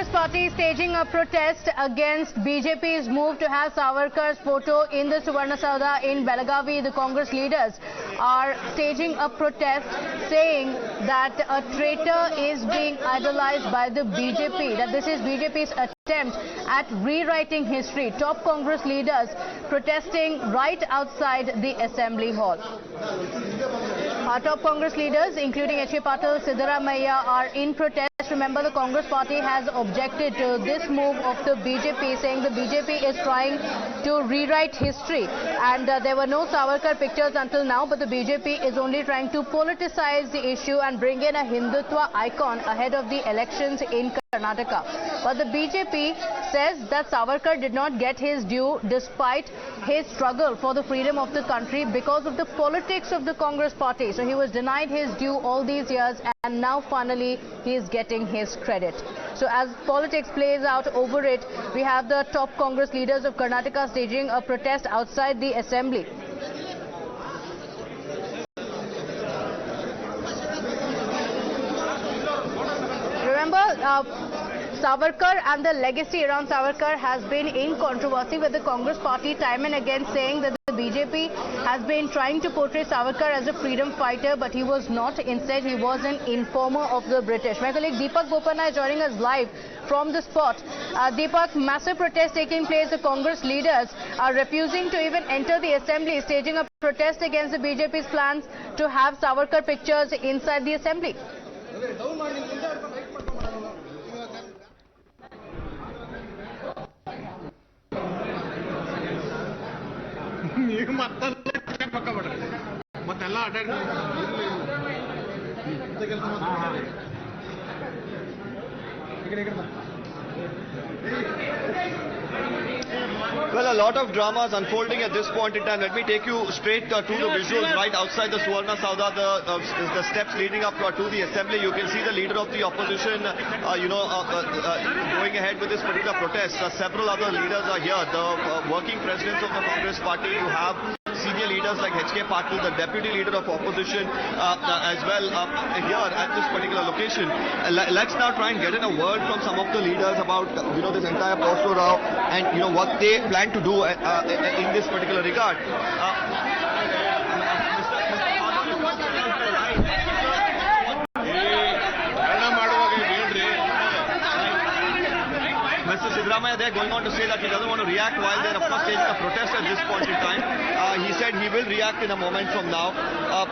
Congress party staging a protest against BJP's move to have Savarkar's photo in the Suvarna Sauda in Belagavi. The Congress leaders are staging a protest saying that a traitor is being idolized by the BJP, that this is BJP's attempt at rewriting history. Top Congress leaders protesting right outside the Assembly Hall. Our top Congress leaders, including H.K. Patel, Siddaramaiah, are in protest. Remember, the Congress party has objected to this move of the BJP, saying the BJP is trying to rewrite history. And there were no Savarkar pictures until now, but the BJP is only trying to politicize the issue and bring in a Hindutva icon ahead of the elections in Karnataka. But the BJP says that Savarkar did not get his due despite his struggle for the freedom of the country because of the politics of the Congress party. So he was denied his due all these years, and now finally he is getting his credit. So as politics plays out over it, we have the top Congress leaders of Karnataka staging a protest outside the Assembly. Remember, Savarkar and the legacy around Savarkar has been in controversy, with the Congress party time and again saying that the BJP has been trying to portray Savarkar as a freedom fighter, but he was not. Instead, he was an informer of the British. My colleague Deepak Bopanna is joining us live from the spot. Deepak, massive protest taking place. The Congress leaders are refusing to even enter the Assembly, staging a protest against the BJP's plans to have Savarkar pictures inside the Assembly. Well, a lot of drama is unfolding at this point in time. Let me take you straight to the visuals right outside the Suvarna Sauda, the steps leading up to the Assembly. You can see the leader of the opposition, going ahead with this particular protest. Several other leaders are here. The working presidents of the Congress party. You have senior leaders like H.K. Patel, the deputy leader of opposition, as well here at this particular location. Let's now try and get in a word from some of the leaders about this entire posto row and what they plan to do in this particular regard. Mr. Siddaramaiah, they're going on to say that he doesn't want to react while they're, of course, staging a protest at this point in time. He said he will react in a moment from now.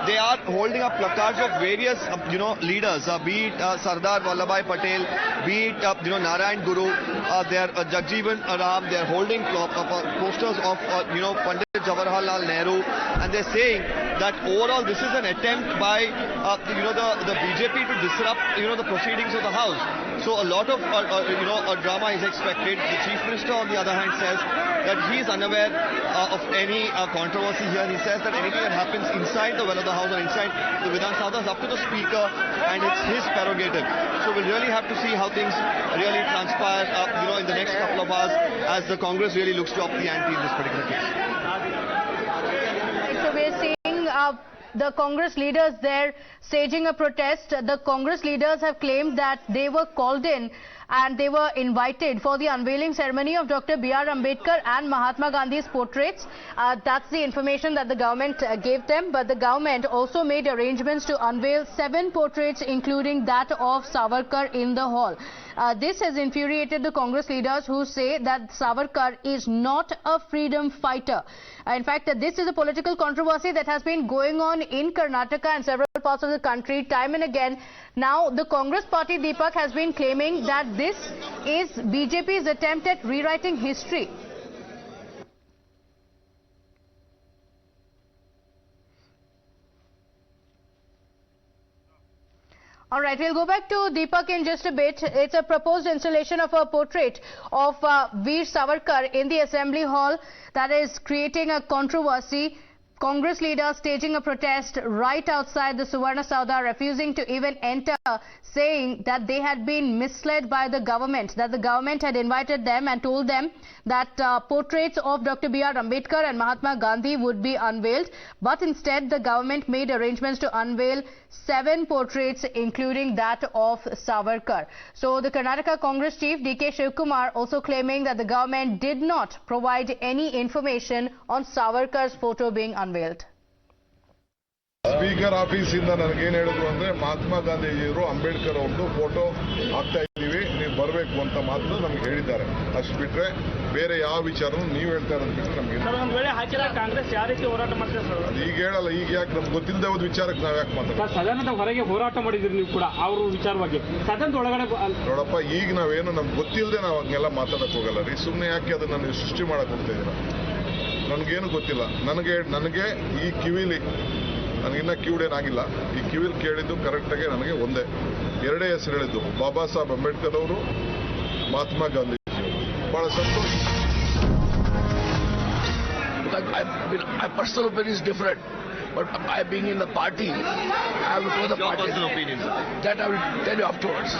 They are holding up placards of various, leaders, be it Sardar Vallabhbhai Patel, be it, Narayan Guru, they're Jagjeevan Ram, they're holding posters of, Pandit Jawaharlal Nehru, and they're saying that overall this is an attempt by, the BJP to disrupt, the proceedings of the House. So a lot of, drama is expected. The Chief Minister, on the other hand, says that he is unaware of any controversy here. He says that anything that happens inside the well of the House or inside the Vidhan Sabha is up to the Speaker, and it's his prerogative. So we'll really have to see how things really transpire, in the next couple of hours as the Congress really looks to up the ante in this particular case. So we're seeing the Congress leaders there staging a protest. The Congress leaders have claimed that they were called in and they were invited for the unveiling ceremony of Dr. B.R. Ambedkar and Mahatma Gandhi's portraits. That's the information that the government gave them. But the government also made arrangements to unveil 7 portraits, including that of Savarkar, in the hall. This has infuriated the Congress leaders, who say that Savarkar is not a freedom fighter. In fact, this is a political controversy that has been going on in Karnataka and several parts of the country time and again. Now, the Congress party, Deepak, has been claiming that this is BJP's attempt at rewriting history. All right, we'll go back to Deepak in just a bit. It's a proposed installation of a portrait of Veer Savarkar in the Assembly Hall that is creating a controversy. Congress leaders staging a protest right outside the Suvarna Sauda, refusing to even enter, saying that they had been misled by the government, that the government had invited them and told them that portraits of Dr. B.R. Ambedkar and Mahatma Gandhi would be unveiled. But instead, the government made arrangements to unveil 7 portraits, including that of Savarkar. So the Karnataka Congress chief D.K. Shivkumar also claiming that the government did not provide any information on Savarkar's photo being unveiled. Speaker ಆಫೀಸಿಂದ ನನಗೇನು ಹೇಳಿದ್ರು ಅಂದ್ರೆ ಮಹಾತ್ಮ ಗಾಂಧೀಜಿಯವರು ಅಂಬೇಡ್ಕರ್ ಅವ್ರದ್ದು photo ಹಾಕ್ತಾ ಇದ್ದೀವಿ, ನೀವು ಬರಬೇಕು ಅಂತ ಮಾತ್ರ ನಮ್ಗೆ ಹೇಳಿದ್ದಾರೆ. ಅಷ್ಟು ಬಿಟ್ರೆ ಬೇರೆ ಯಾವ ವಿಚಾರನೂ ನೀವು ಹೇಳ್ತಾ ಇರೋದು ಬಿಟ್ಟರೆ ನಮಗೆ ಕಾಂಗ್ರೆಸ್ ಯಾವ ರೀತಿ ಹೋರಾಟ ಮಾಡ್ತಾರೆ ಸರ್? ಅದು ಈಗ ಹೇಳಲ್ಲ. ಈಗ ಯಾಕೆ ನಮ್ಗೆ ಗೊತ್ತಿಲ್ಲದೆ ಹೋದ ವಿಚಾರಕ್ಕೆ ನಾವು ಯಾಕೆ ಮಾತಾಡ್ತೀವಿ? ಸದನದ ಹೊರಗೆ ಹೋರಾಟ ಮಾಡಿದ್ರಿ ನೀವು ಕೂಡ ಅವ್ರ ವಿಚಾರವಾಗಿ, ಸದನದ ಒಳಗಡೆ ನೋಡಪ್ಪ, ಈಗ ನಾವೇನು ನಮ್ಗೆ ಗೊತ್ತಿಲ್ಲದೆ ನಾವು ಹಂಗೆಲ್ಲ ಮಾತಾಡಕ್ ಹೋಗಲ್ಲ ರೀ. ಸುಮ್ಮನೆ ಯಾಕೆ ಅದನ್ನ ನೀವು ಸೃಷ್ಟಿ ಮಾಡಕ್ ಹೋಗ್ತಾ ಇದ್ದೀರಾ? ನನಗೇನು ಗೊತ್ತಿಲ್ಲ. ನನಗೆ ಈ ಕಿವಿಲಿ ನನಗಿನ್ನ ಕಿವಿಡೇನಾಗಿಲ್ಲ. ಈ ಕಿವಿಲಿ ಕೇಳಿದ್ದು ಕರೆಕ್ಟಾಗಿ ನನಗೆ ಎರಡೇ ಹೆಸರು ಹೇಳಿದ್ದು, ಬಾಬಾ ಸಾಹೇಬ್ ಅಂಬೇಡ್ಕರ್ ಅವರು, ಮಹಾತ್ಮ ಗಾಂಧೀಜಿ. ಬಹಳ ಸಂತೋಷ. My personal opinion is different, but I being in the party, I have to know the party. Your personal opinion, sir? That I will tell you afterwards.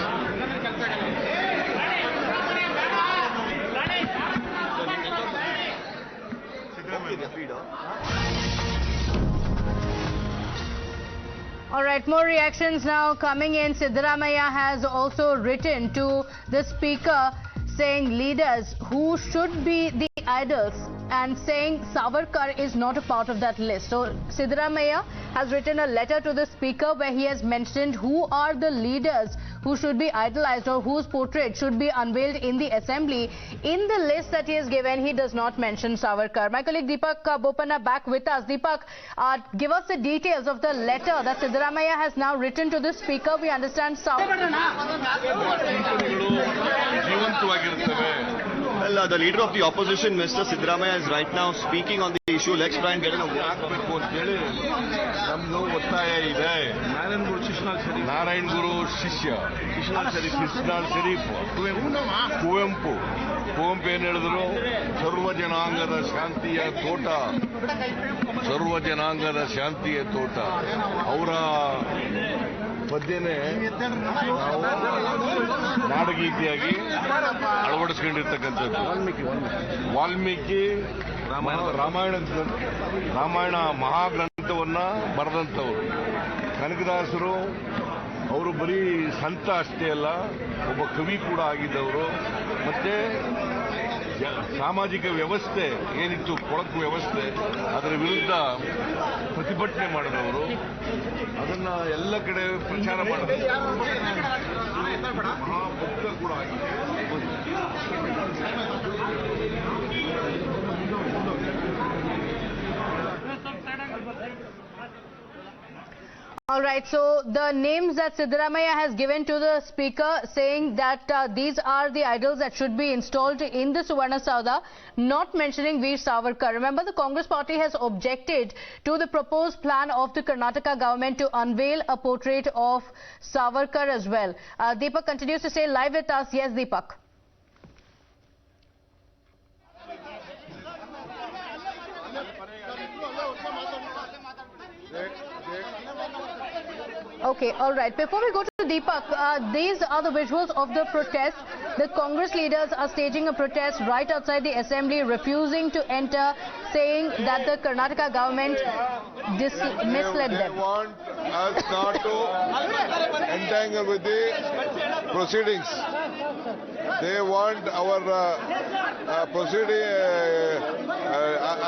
All right, more reactions now coming in. Siddaramaiah has also written to the speaker saying leaders who should be the idols and saying Savarkar is not a part of that list. So Siddaramaiah has written a letter to the speaker where he has mentioned who are the leaders who should be idolized or whose portrait should be unveiled in the assembly. In the list that he has given, he does not mention Savarkar. My colleague Deepak Bopanna back with us. Deepak, give us the details of the letter that Siddaramaiah has now written to the speaker. We understand Well, the leader of the opposition, Mr. Siddaramaiah, is right now speaking on the issue. Let's try and get in a ನಮ್ದು ಒತ್ತಾಯ ಇದೆ. ನಾರಾಯಣ ಗುರು ಶಿಷ್ಯ ಕೃಷ್ಣಾಳ್ ಶರೀಫ್ ಕುವೆಂಪು ಏನ್ ಹೇಳಿದ್ರು? ಸರ್ವ ಜನಾಂಗದ ಶಾಂತಿಯ ತೋಟ, ಸರ್ವ ಜನಾಂಗದ ಶಾಂತಿಯ ತೋಟ. ಅವರ ಪದ್ಯನೇ ನಾವು ನಾಡಗೀತೆಯಾಗಿ ಅಳವಡಿಸ್ಕೊಂಡಿರ್ತಕ್ಕಂಥದ್ದು. ವಾಲ್ಮೀಕಿ ರಾಮಾಯಣ ಮಹಾಗ್ರಂಥವನ್ನ ಬರೆದಂಥವ್ರು. ಕನಕದಾಸರು ಅವರು ಬರೀ ಸಂತ ಅಷ್ಟೇ ಅಲ್ಲ, ಒಬ್ಬ ಕವಿ ಕೂಡ ಆಗಿದ್ದವರು. ಮತ್ತೆ ಸಾಮಾಜಿಕ ವ್ಯವಸ್ಥೆ ಏನಿತ್ತು, ಕೊಳಕು ವ್ಯವಸ್ಥೆ, ಅದರ ವಿರುದ್ಧ ಪ್ರತಿಭಟನೆ ಮಾಡಿದವರು. ಅದನ್ನ ಎಲ್ಲ ಕಡೆ ಪ್ರಚಾರ ಮಾಡಿದವರು. ಮಹಾಭಕ್ತ ಕೂಡ ಆಗಿದೆ. All right, so the names that Siddaramaiah has given to the speaker saying that these are the idols that should be installed in the Suvarna Sauda, not mentioning Veer Savarkar. Remember, the Congress party has objected to the proposed plan of the Karnataka government to unveil a portrait of Savarkar as well. Deepak continues to stay live with us. Yes, Deepak. Okay, all right. Before we go to Deepak, these are the visuals of the protest. The Congress leaders are staging a protest right outside the assembly, refusing to enter, saying that the Karnataka government misled them. They want us not to entangle with the proceedings. They want our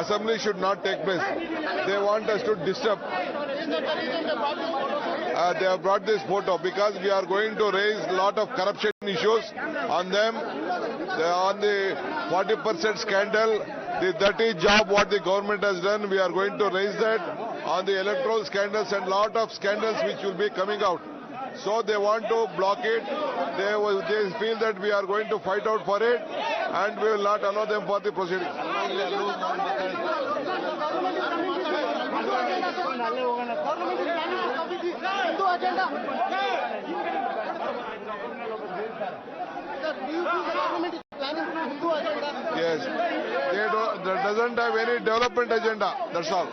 assembly should not take place. They want us to disturb. They have brought this photo because we are going to raise a lot of corruption issues on them. On the 40% scandal, the dirty job what the government has done, we are going to raise that. On the electoral scandals and lot of scandals which will be coming out. So they want to block it. They feel that we are going to fight out for it and we will not allow them for the proceedings. Yes, that doesn't have any development agenda, that's all.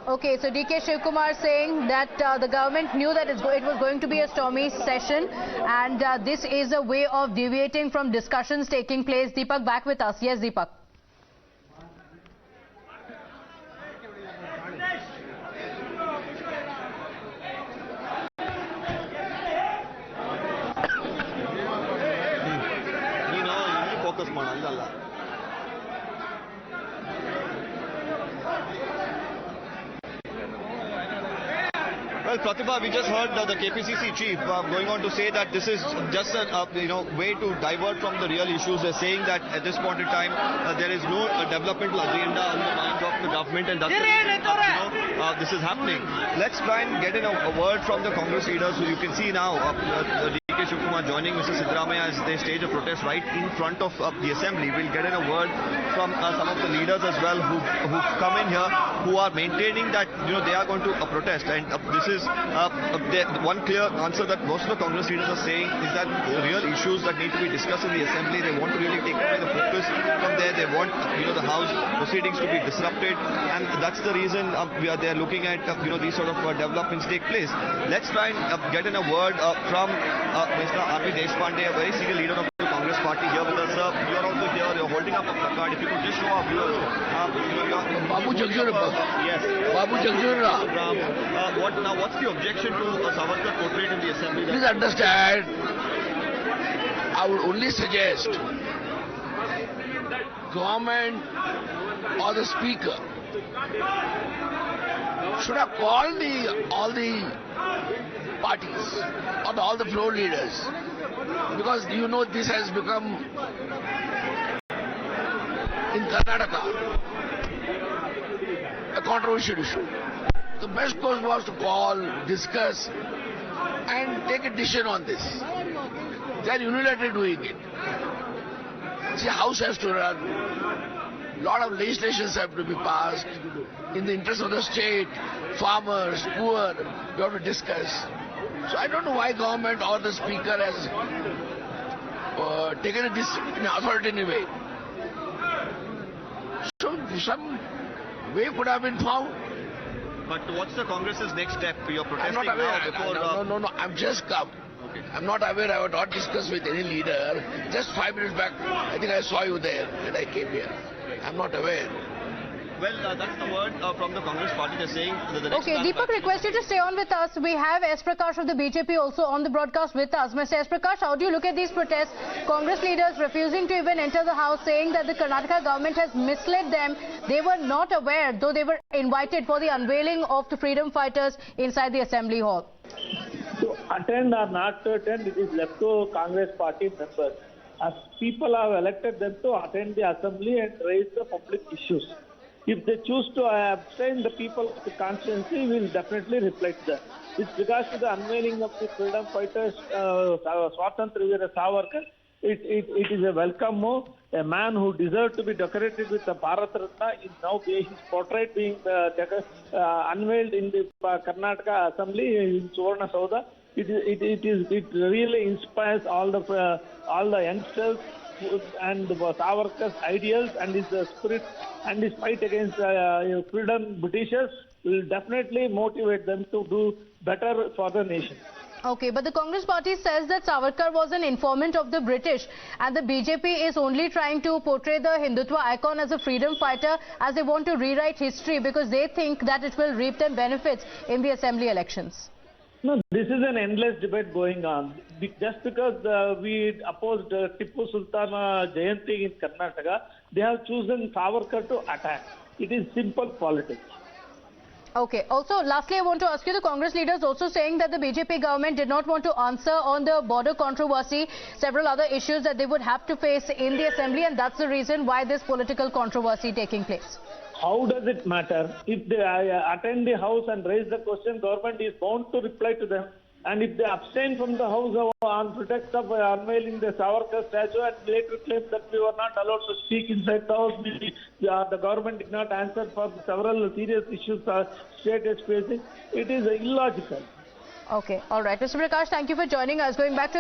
Okay, so DK Shivkumar saying that the government knew that it was going to be a stormy session, and this is a way of deviating from discussions taking place. Deepak, back with us. Yes, Deepak. Focus manala. Well, Pratibha, we just heard the KPCC chief going on to say that this is just a way to divert from the real issues. They're saying that at this point in time there is no developmental agenda on the minds of the government, and that's the reason, this is happening. Let's try and get in a word from the Congress leaders. So you can see now DK Shivkumar joining Mr. Siddaramaiah as they stage a protest right in front of the assembly. We'll get in a word from some of the leaders as well who've come in here, who are maintaining that they are going to protest, and this is one clear answer that most of the Congress leaders are saying is that the real issues that need to be discussed in the assembly, they want to really take away the focus from there. They want the House proceedings to be disrupted, and that's the reason they are looking at these sort of developments take place. Let's try and get in a word from Mr. R.P. Deshpande, a very senior leader of the Congress party here with us. You're also here, you're holding up a placard. If you could just show our viewers. Babu Jagjur. Yes. Babu Jagjur. What's the objection to Savarkar portrayed in the assembly? Please understand, I would only suggest government or the speaker should have called all the parties or all the floor leaders, because this has become in Karnataka a controversial issue. The best course was to call, discuss and take a decision on this. They are unilaterally doing it. See, House has to run. A lot of legislations have to be passed in the interest of the state, farmers, poor. We have to discuss. So I don't know why government or the speaker has taken this in an authoritative way. So some way could have been found. But what's the Congress's next step? You're protesting I'm not aware. now before... No, I've just come. Okay. I'm not aware. I have not discussed with any leader. Just 5 minutes back, I think I saw you there and I came here. I'm not aware. Well, that's the word from the Congress party. They're saying that the next... Okay, Deepak, request you to stay on with us. We have S. Prakash of the BJP also on the broadcast with us. Mr. S. Prakash, how do you look at these protests? Congress leaders refusing to even enter the House, saying that the Karnataka government has misled them. They were not aware, though they were invited for the unveiling of the freedom fighters inside the Assembly Hall. To attend or not to attend, it is left to Congress party members. As people have elected them to attend the Assembly and raise the public issues. If they choose to abstain, the people of the constituency will definitely reflect that. With regards to the unveiling of the freedom fighters, Veer Savarkar, it is a welcome move. A man who deserved to be decorated with the Bharat Ratna is now his portrait being unveiled in the Karnataka Assembly in Suvarna Sauda. It really inspires all the youngsters and Savarkar's ideals and his spirit and his fight against freedom Britishers will definitely motivate them to do better for the nation. Okay, but the Congress party says that Savarkar was an informant of the British, and the BJP is only trying to portray the Hindutva icon as a freedom fighter, as they want to rewrite history because they think that it will reap them benefits in the assembly elections. No, this is an endless debate going on. Just because we opposed Tipu Sultan Jayanti in Karnataka, they have chosen Savarkar to attack. It is simple politics. Okay. Also, lastly, I want to ask you, the Congress leaders also saying that the BJP government did not want to answer on the border controversy, several other issues that they would have to face in the assembly, and that's the reason why this political controversy taking place. How does it matter? If they attend the House and raise the question, government is bound to reply to them. And if they abstain from the House on pretext of unveiling the Savarkar statue and later claim that we were not allowed to speak inside the House, the government did not answer for several serious issues state is facing, it is illogical. Okay, all right. Mr. Prakash, thank you for joining us. Going back to